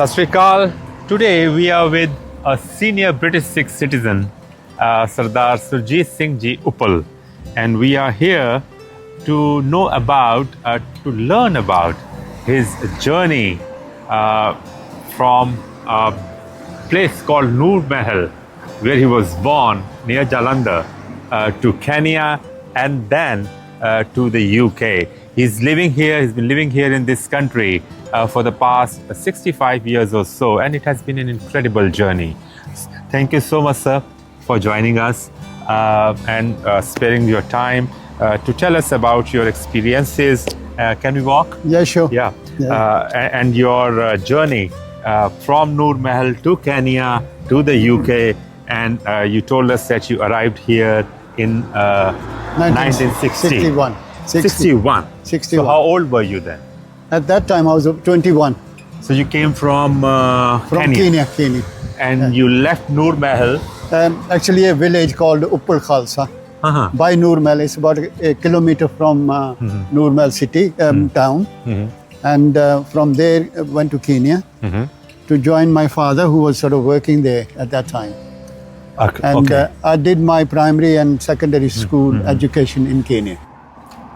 Sat Sri Akal. Today we are with a senior British Sikh citizen, Sardar Surjit Singh Uppal, and we are here to know about, to learn about his journey from a place called Noor Mahal, where he was born near Jalandhar, to Kenya and then to the UK. He's living here, he's been living here in this country for the past 65 years or so, and it has been an incredible journey. Thank you so much, sir, for joining us and sparing your time to tell us about your experiences. Can we walk? Yeah, sure. Yeah. And your journey from Noor Mahal to Kenya to the UK, and you told us that you arrived here in 1960. 61. 61. So how old were you then? At that time, I was 21. So you came from Kenya. And you left Noor Mahal. Actually, a village called Uppal Khalsa. By Noor Mahal. It's about a kilometer from Noor Mahal city, town. And from there, I went to Kenya to join my father, who was sort of working there at that time. And I did my primary and secondary school education in Kenya.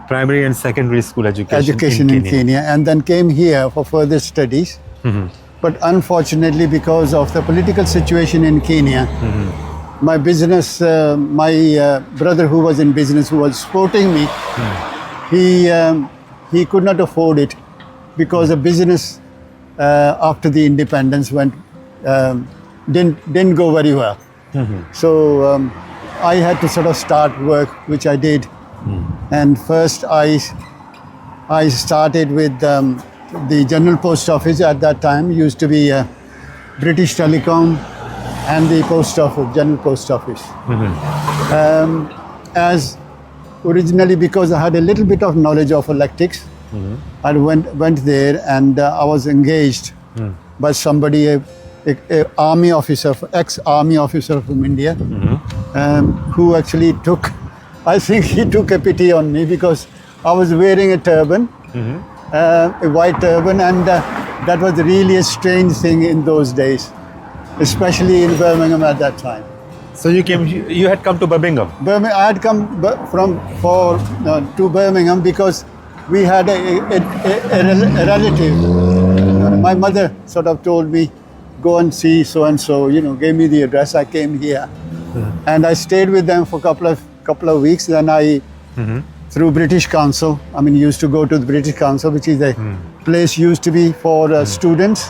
Primary and secondary school education in Kenya. And then came here for further studies. But unfortunately, because of the political situation in Kenya, my business, my brother who was in business, who was supporting me, he could not afford it because the business after the independence didn't go very well. So I had to sort of start work, which I did. And first I started with the General Post Office at that time. Used to be British Telecom and the Post Office, General Post Office. As originally, because I had a little bit of knowledge of electrics, I went there and I was engaged by somebody, a army officer, ex-army officer from India, who actually took, I think he took a pity on me because I was wearing a turban, a white turban, and that was really a strange thing in those days, especially in Birmingham at that time. So you had come to Birmingham? I had come to Birmingham because we had a relative. My mother sort of told me, go and see so-and-so, gave me the address. I came here and I stayed with them for a couple of weeks. Then I, through British Council, used to go to the British Council, which is a place used to be for students,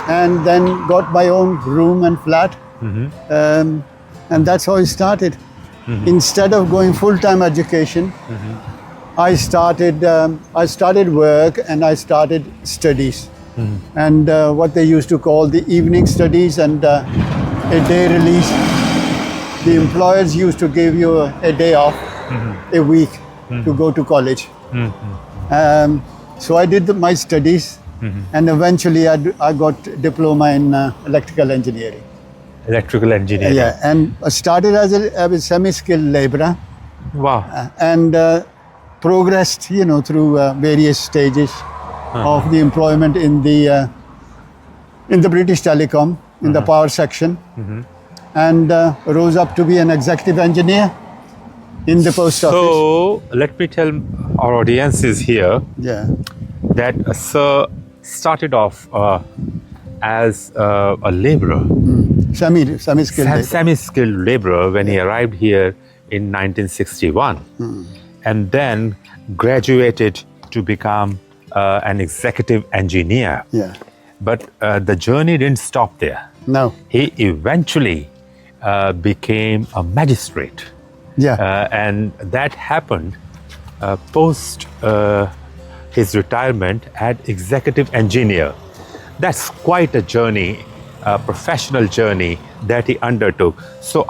and then got my own room and flat, and that's how it started. Instead of going full-time education, I started work and I started studies, and what they used to call the evening studies and a day release. The employers used to give you a day off a week to go to college. So I did my studies, and eventually I got diploma in electrical engineering. Electrical engineering. Yeah, and I started as a semi-skilled laborer. Wow. And progressed, through various stages of the employment in the British Telecom, in the power section. And rose up to be an executive engineer in the post office. So let me tell our audiences here that Sir started off as a laborer, semi-skilled laborer when he arrived here in 1961, and then graduated to become an executive engineer. But the journey didn't stop there. No. He eventually became a magistrate. And that happened post his retirement as executive engineer. That's quite a journey, a professional journey that he undertook. So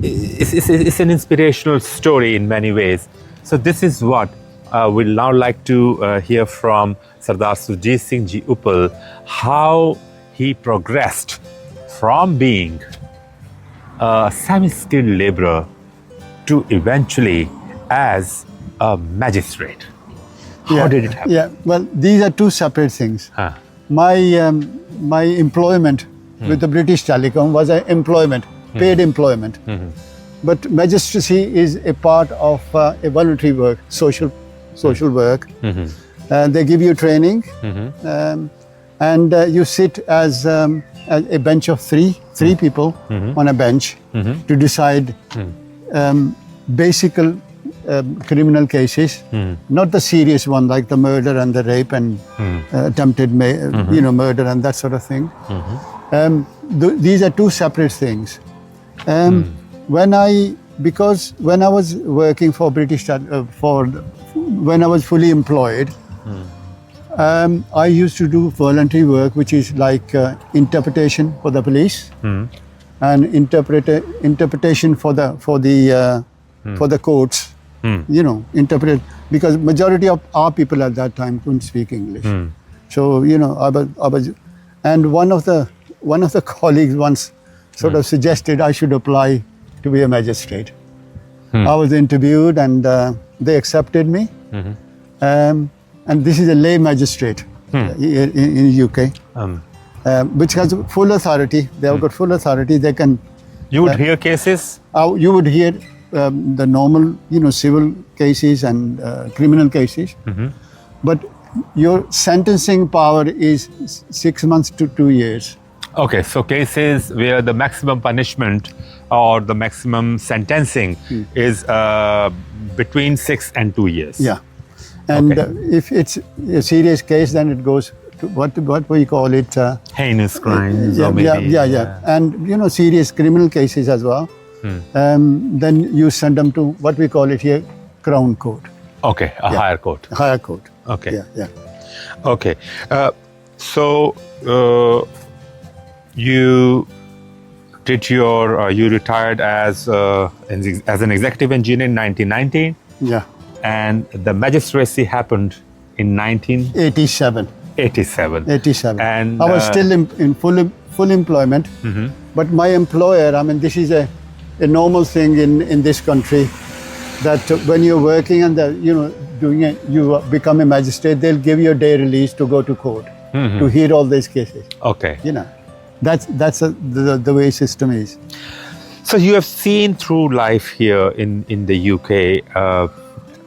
it's an inspirational story in many ways. So this is what we'd now like to hear from Sardar Surjit Singh Uppal, how he progressed from being a semi-skilled laborer to eventually as a magistrate. How did it happen? Yeah, well, these are two separate things. Huh. My employment with the British Telecom was an employment, paid employment. But magistracy is a part of a voluntary work, social work. They give you training, and you sit as a bench of three people on a bench to decide basic criminal cases, not the serious one like the murder and the rape and attempted murder and that sort of thing. These are two separate things. Because when I was working for when I was fully employed, I used to do voluntary work, which is like interpretation for the police and interpretation for the courts. Interpret, because majority of our people at that time couldn't speak English. So I was, and one of the colleagues once sort of suggested I should apply to be a magistrate. I was interviewed and they accepted me. And this is a lay magistrate here in UK, which has full authority. They have got full authority. They can. You would hear cases? You would hear the normal, civil cases and criminal cases. But your sentencing power is 6 months to 2 years. Okay, so cases where the maximum punishment or the maximum sentencing is between 6 and 2 years. Yeah. And if it's a serious case, then it goes to what we call it. Heinous crimes. Yeah, or maybe, yeah. And serious criminal cases as well. Then you send them to what we call it here, Crown Court. Okay, a higher court. Higher court. Okay. Yeah. Okay. So you did you retired as an executive engineer in 1990. Yeah. And the magistracy happened in 1987. 87. And I was still in full employment. But my employer, this is a normal thing in this country, that when you're working and doing it, you become a magistrate, they'll give you a day release to go to court to hear all these cases. Okay. That's the way system is. So you have seen through life here in the UK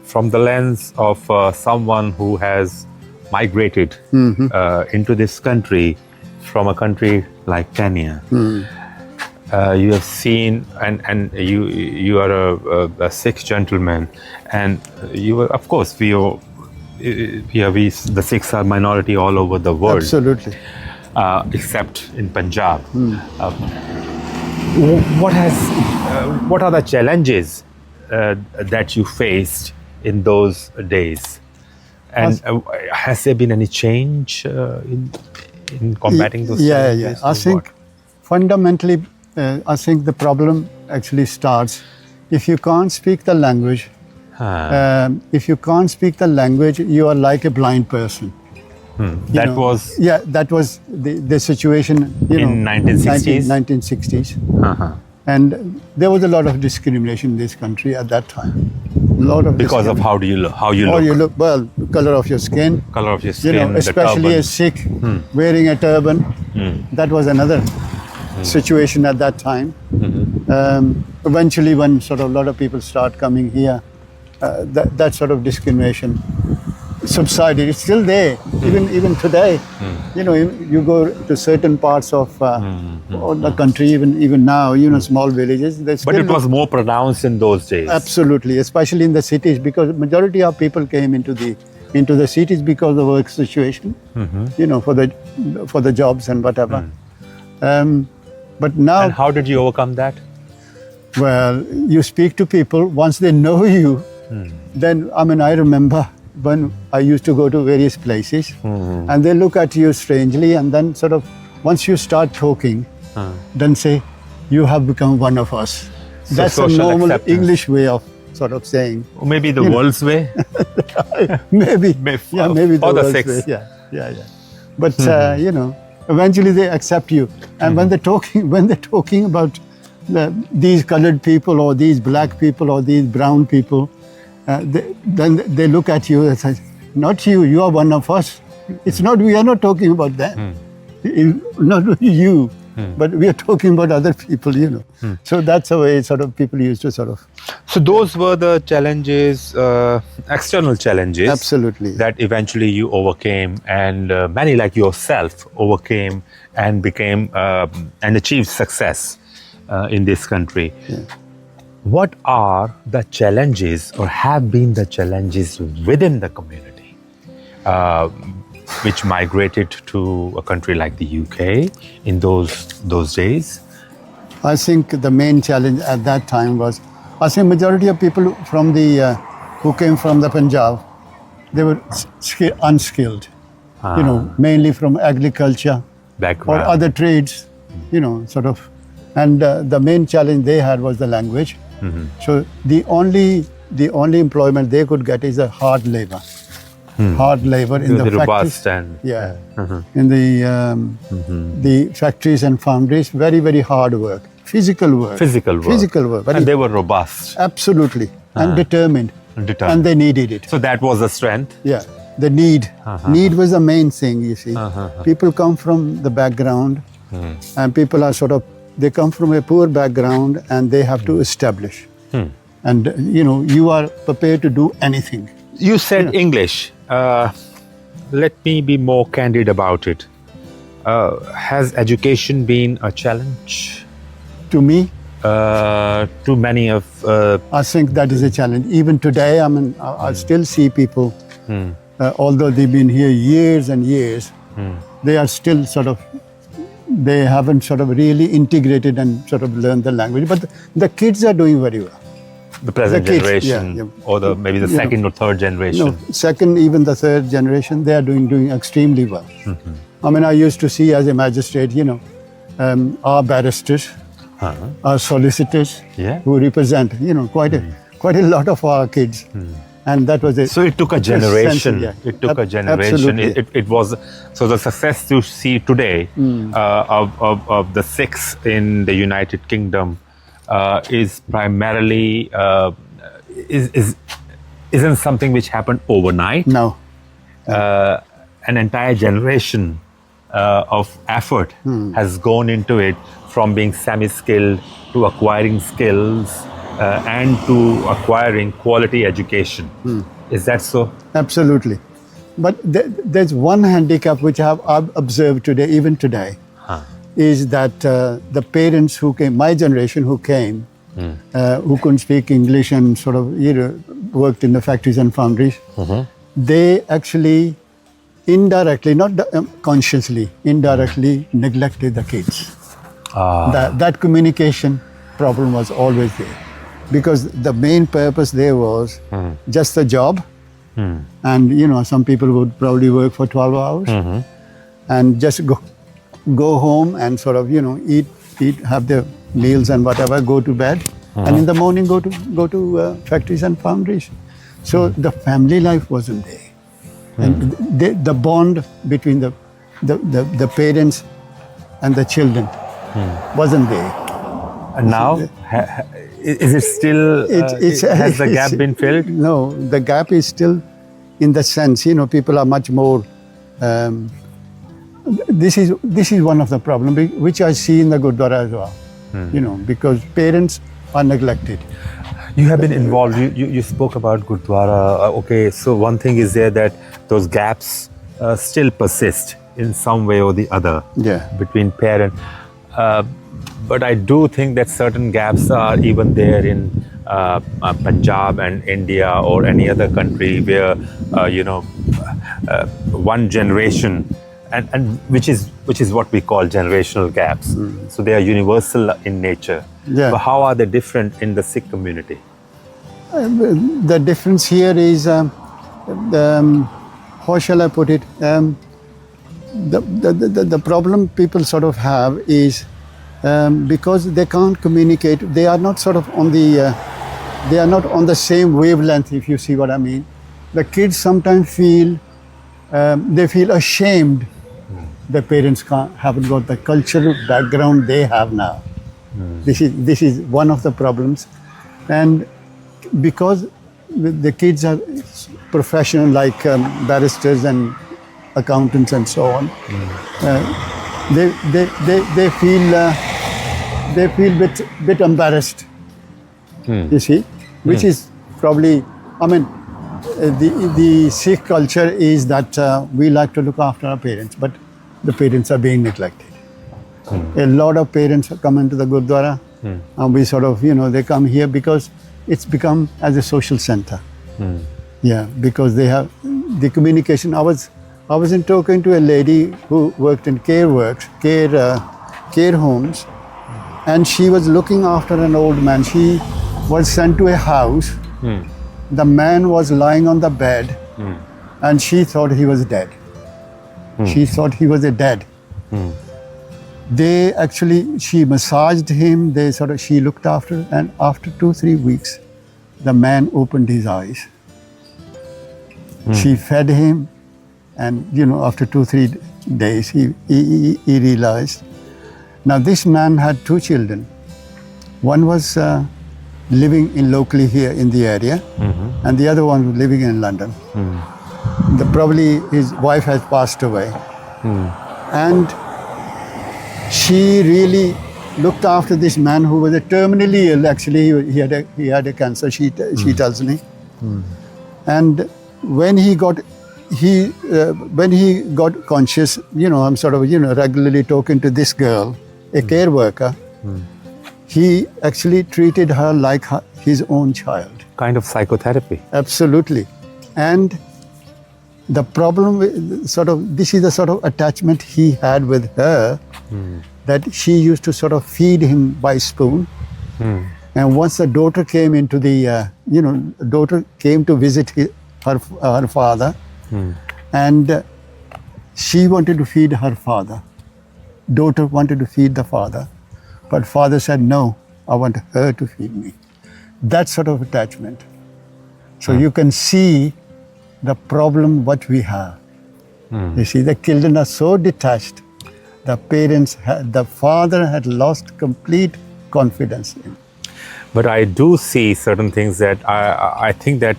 from the lens of someone who has migrated into this country from a country like Kenya. You have seen, and you are a Sikh gentleman, and you are, of course, the Sikhs are minority all over the world. Absolutely. Except in Punjab. What are the challenges that you faced in those days, and has there been any change in combating those challenges? I think fundamentally, I think the problem actually starts if you can't speak the language. If you can't speak the language, you are like a blind person. That was the situation in 1960s. 1960s. And there was a lot of discrimination in this country at that time. Because of how you look. How you look, well, color of your skin. Color of your skin, especially a Sikh wearing a turban. That was another situation at that time. Eventually, when sort of a lot of people start coming here, that sort of discrimination subsided. It's still there, even today. You go to certain parts of the country, even now, small villages. But it was more pronounced in those days. Absolutely, especially in the cities, because majority of people came into the cities because of the work situation, for the jobs and whatever. But now. And how did you overcome that? Well, you speak to people once they know you. Then I remember when I used to go to various places, and they look at you strangely, and then sort of once you start talking, then say, "You have become one of us." So that's a normal acceptance. English way of sort of saying. Or maybe the world's way. maybe the world's way. Yeah. But eventually they accept you, and when they're talking about these colored people or these black people or these brown people. Then they look at you and say, not you. You are one of us. It's not. We are not talking about them. Not you, but we are talking about other people. So that's the way sort of people used to sort of. So those were the challenges, external challenges. Absolutely. That eventually you overcame, and many like yourself overcame and became and achieved success in this country. Yeah. What are the challenges, or have been the challenges within the community, which migrated to a country like the UK in those days? I think the main challenge at that time was, I think majority of people from the who came from the Punjab, they were unskilled. Mainly from agriculture Background. or other trades. Sort of, and the main challenge they had was the language. So the only employment they could get is a hard labor. Hard labor in the factories. Robust and In the factories and foundries, very, very hard work. Physical work. And they were robust. Absolutely. And determined. And they needed it. So that was the strength. Yeah. The need. Need was the main thing, you see. People come from the background and people are sort of, they come from a poor background and they have to establish. And, you are prepared to do anything. You said English. Let me be more candid about it. Has education been a challenge? To me? To many of... I think that is a challenge. Even today, I still see people, although they've been here years and years, they are still sort of, they haven't sort of really integrated and sort of learned the language. But the kids are doing very well. The present the kids, generation, or maybe the second or third generation. No, second, even the third generation, they are doing extremely well. I used to see as a magistrate, our barristers, our solicitors, who represent, quite a lot of our kids. And that was it. So it took a generation. It took a generation. Absolutely. It was, so the success you see today of the Sikhs in the United Kingdom is primarily isn't something which happened overnight. No. An entire generation of effort has gone into it, from being semi-skilled to acquiring skills and to acquiring quality education. Is that so? Absolutely. But there's one handicap which I've observed today, even today, is that the parents who came, my generation who came, who couldn't speak English and sort of worked in the factories and foundries, they actually indirectly, not consciously, indirectly neglected the kids. That communication problem was always there, because the main purpose there was just a job, and some people would probably work for 12 hours and just go home and sort of eat, have their meals and whatever, go to bed, and in the morning go to factories and foundries. So the family life wasn't there. And the bond between the parents and the children wasn't there. And now, is it still, has the gap been filled? No, the gap is still in the sense, people are much more, this is one of the problems which I see in the Gurdwara as well, because parents are neglected. You have been involved, you spoke about Gurdwara. Okay, so one thing is there that those gaps still persist in some way or the other between parents. But I do think that certain gaps are even there in Punjab and India or any other country where, one generation, and which is what we call generational gaps. So they are universal in nature. But how are they different in the Sikh community? The difference here is, how shall I put it? The problem people sort of have is because they can't communicate. They are not sort of on the same wavelength, if you see what I mean. The kids sometimes feel they feel ashamed. The parents haven't got the cultural background they have now. This is one of the problems, and because the kids are professional, like barristers and accountants and so on. They feel bit embarrassed. You see, which is probably, I mean, the Sikh culture is that we like to look after our parents, but the parents are being neglected. A lot of parents come into the Gurdwara, and we sort of, they come here because it's become as a social center. Yeah, because they have the communication. I was in talking to a lady who worked in care homes, and she was looking after an old man. She was sent to a house. The man was lying on the bed, and she thought he was dead. She thought he was dead. She massaged him. She looked after, and after 2-3 weeks, the man opened his eyes. She fed him, and after 2-3 days, he realized. Now this man had 2 children. One was living locally here in the area, and the other one was living in London. Probably his wife has passed away, and she really looked after this man who was terminally ill. Actually, he had a cancer. She tells me, and when he got conscious, I'm sort of regularly talking to this girl, a care worker. He actually treated her like his own child. Kind of psychotherapy. Absolutely. And the problem with this is the sort of attachment he had with her, that she used to sort of feed him by spoon. And once the daughter came into daughter came to visit her father, and she wanted to feed her father. Daughter wanted to feed the father. But father said, no, I want her to feed me. That sort of attachment. So you can see the problem what we have. You see, the children are so detached. The father had lost complete confidence in. But I do see certain things that I think that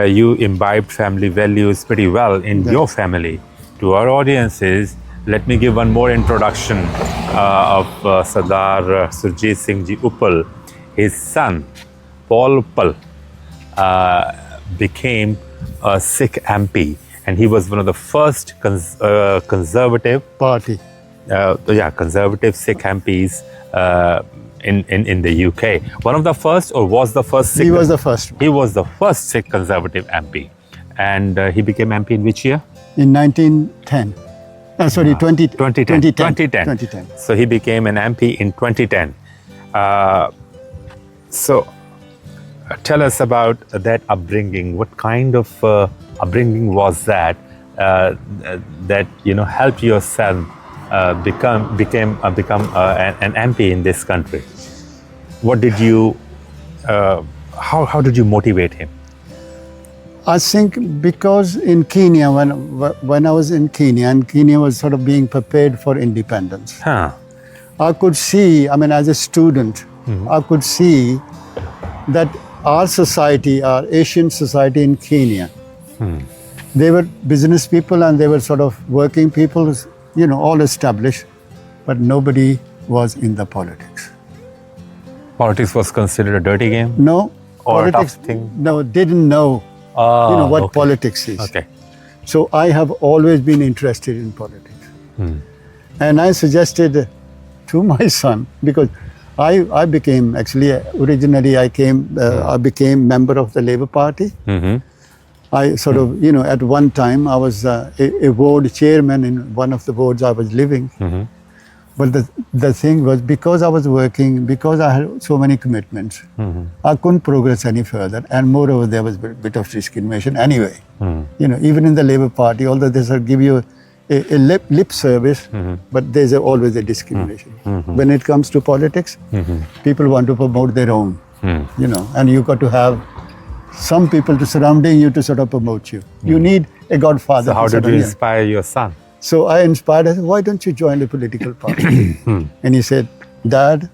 you imbibed family values pretty well in your family. To our audiences, let me give one more introduction of Sardar Surjit Singh Uppal. His son, Paul Uppal, became a Sikh MP, and he was one of the first conservative Sikh MPs in the UK. One of the first, or was the first Sikh? He was the first. He was the first Sikh conservative MP. And he became MP in which year? In 1910. 2010. So he became an MP in 2010. So tell us about that upbringing. What kind of upbringing was that helped your son become an MP in this country? What did you? How did you motivate him? I think because in Kenya, when I was in Kenya, and Kenya was sort of being prepared for independence, I could see, as a student, I could see that our society, our Asian society in Kenya, they were business people and they were sort of working people, all established, but nobody was in the politics. Politics was considered a dirty game? No. Or politics, a tough thing? No, didn't know. What politics is. Okay. So I have always been interested in politics. And I suggested to my son, because I became, originally I became member of the Labour Party. I sort of, at one time I was a ward chairman in one of the wards I was living. But the thing was, because I was working, because I had so many commitments, I couldn't progress any further. And moreover, there was a bit of discrimination anyway. Even in the Labour Party, although they sort of give you a lip service, but there's always a discrimination. When it comes to politics, people want to promote their own, and you got to have some people to surrounding you to sort of promote you. You need a godfather. So how did you inspire your son? So I inspired him, why don't you join the political party? And he said, Dad,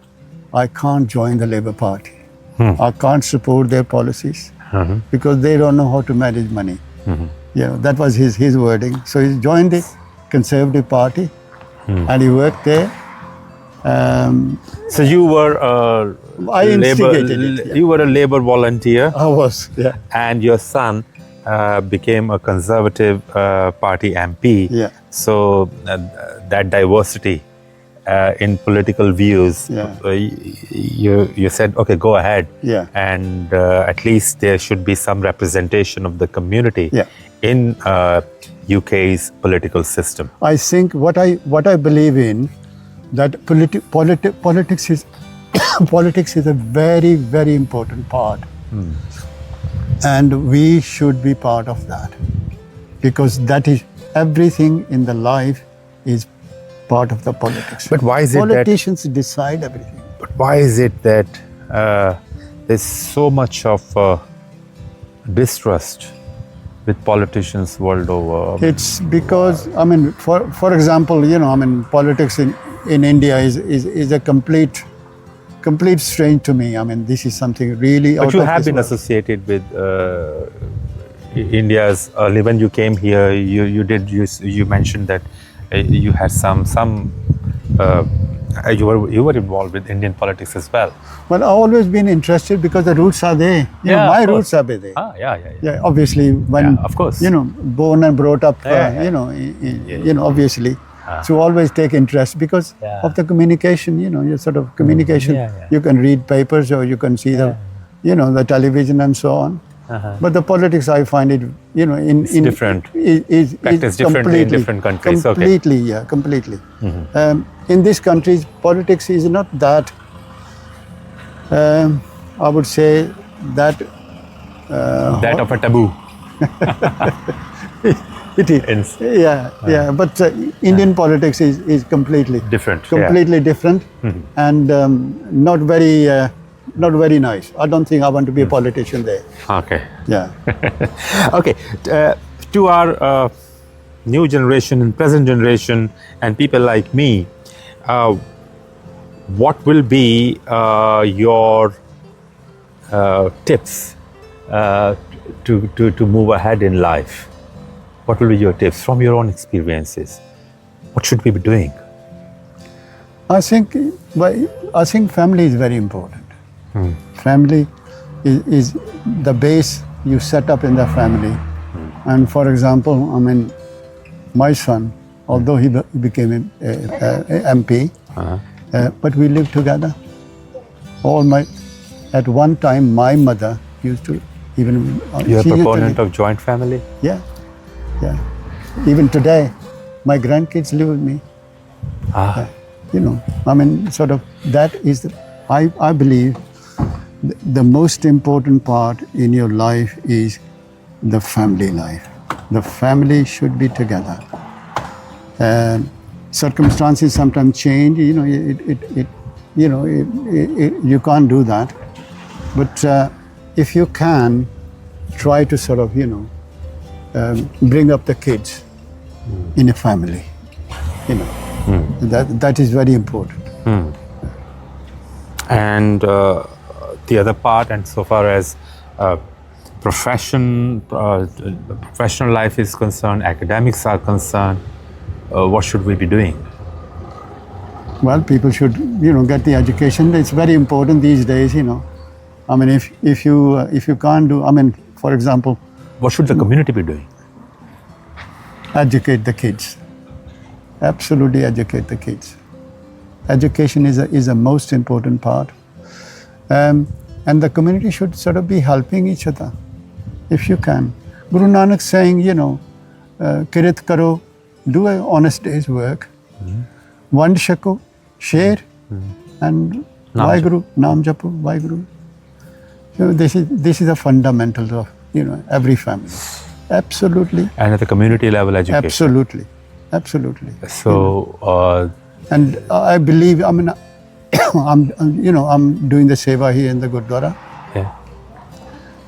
I can't join the Labour Party. I can't support their policies. because they don't know how to manage money. That was his wording. So he joined the Conservative Party and he worked there. So you were a I instigated it. You were a labor volunteer. I was, yeah. And your son became a Conservative Party MP. Yeah. So that diversity in political views, you said, okay, go ahead. Yeah. And at least there should be some representation of the community in UK's political system. I think what I believe in, that politics is politics is a very, very important part. And we should be part of that, because that is everything in the life is part of the politics. But why is it politicians decide everything? But why is it that there's so much of distrust with politicians world over? It's because, I mean, for example, politics in India is a complete strange to me. I mean, this is something really out of this world. But you have been associated with India's early, when you came here, you mentioned that you had you were involved with Indian politics as well. Well, I've always been interested because the roots are there. My roots are there. Yeah. Obviously, when of course, born and brought up, obviously. So always take interest because of the communication, your sort of communication. You can read papers or you can see the television and so on. But the politics, I find it, it's different. Is differently in different countries. Completely, completely. In these countries, politics is not that, I would say, that of a taboo. It is. But Indian politics is completely different. Different, and not very nice. I don't think I want to be a politician there. Okay. Yeah. Okay. To our new generation and present generation and people like me, what will be your tips to move ahead in life? What will be your tips from your own experiences? What should we be doing? I think family is very important. Family is the base you set up in the family. And for example, I mean, my son, although he became a MP, but we lived together. At one time, my mother used to even. You're a proponent of joint family? Yeah. Even today, my grandkids live with me. I mean, sort of that is, I believe, the most important part in your life is the family life. The family should be together. Circumstances sometimes change. You can't do that. But if you can, try to sort of bring up the kids in a family. That is very important. And the other part, and so far as professional life is concerned, academics are concerned, what should we be doing? Well, people should, get the education. It's very important these days, I mean, if you can't do, I mean, for example, what should the community be doing? Educate the kids. Absolutely educate the kids. Education is a most important part. And the community should sort of be helping each other, if you can. Guru Nanak saying, kirit karo, do an honest day's work. Vand shako, share, and Vaheguru, Naam Japo, Vaheguru. This is the fundamentals of every family. Absolutely. And at the community level education. Absolutely. So. And I believe, I mean, I'm doing the seva here in the Gurdwara. Yeah.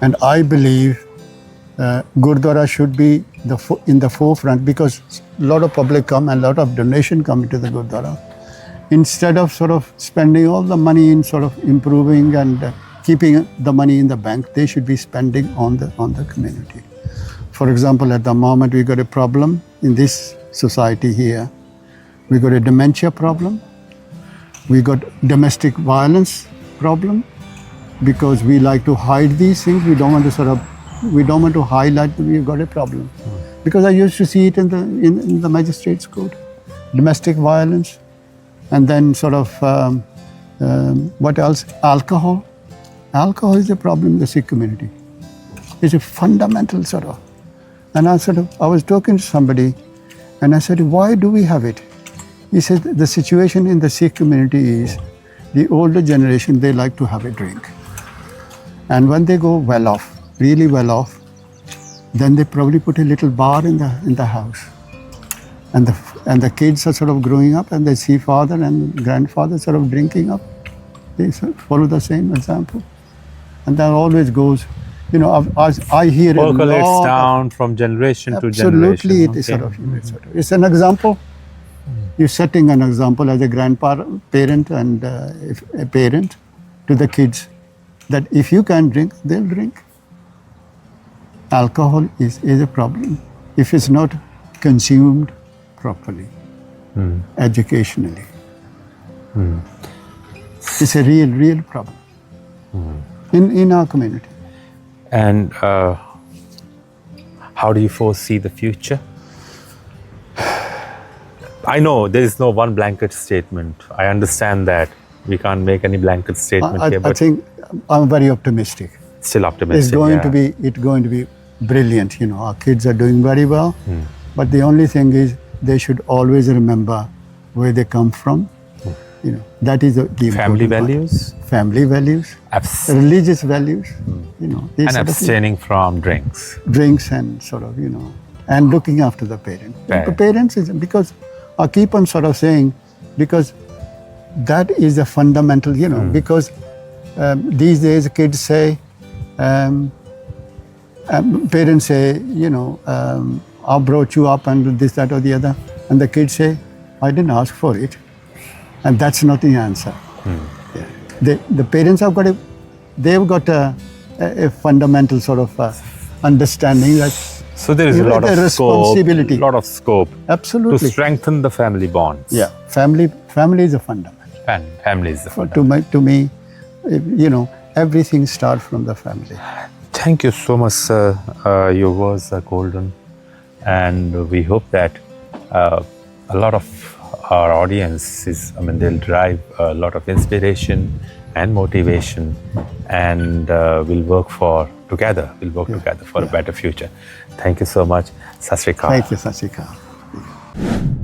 And I believe Gurdwara should be in the forefront, because a lot of public come and a lot of donation come into the Gurdwara. Instead of sort of spending all the money in sort of improving and keeping the money in the bank. They should be spending on the community. For example, at the moment we got a problem in this society here. We got a dementia problem. We got domestic violence problem, because we like to hide these things. We don't want to highlight that we've got a problem. Because I used to see it in the magistrate's code, domestic violence, and then what else? Alcohol. Alcohol is a problem in the Sikh community. It's a fundamental And I was talking to somebody, and I said, why do we have it? He said, the situation in the Sikh community is, the older generation, they like to have a drink. And when they go well off, really well off, then they probably put a little bar in the house. And the kids are growing up, and they see father and grandfather drinking up. They follow the same example. And that always goes, I hear it. Percolates down from generation to generation. Absolutely, it's an example. You're setting an example as a grandparent and a parent to the kids, that if you can drink, they'll drink. Alcohol is a problem if it's not consumed properly, educationally. It's a real problem in our community. And how do you foresee the future? I know there is no one blanket statement. I understand that we can't make any blanket statement here. But I think I'm very optimistic. Still optimistic. It's going to be brilliant. Our kids are doing very well. But the only thing is, they should always remember where they come from. That is the family values. Family values. Religious values. And abstaining from drinks. Drinks and and looking after the parents. The parents is because I keep on saying, because that is the fundamental. Because these days kids say, parents say, I brought you up and this, that, or the other, and the kids say, I didn't ask for it. And that's not the answer. The parents have got a fundamental understanding that. So there is a lot of responsibility. Lot of scope. Absolutely. To strengthen the family bonds. Yeah, family is a fundament. Family is the fundament. To me, everything starts from the family. Thank you so much, sir. Your words are golden, and we hope that a lot of our audience they'll derive a lot of inspiration and motivation, and we'll work together for a better future. Thank you so much. Sat Sri Akal. Thank you, Sat Sri Akal.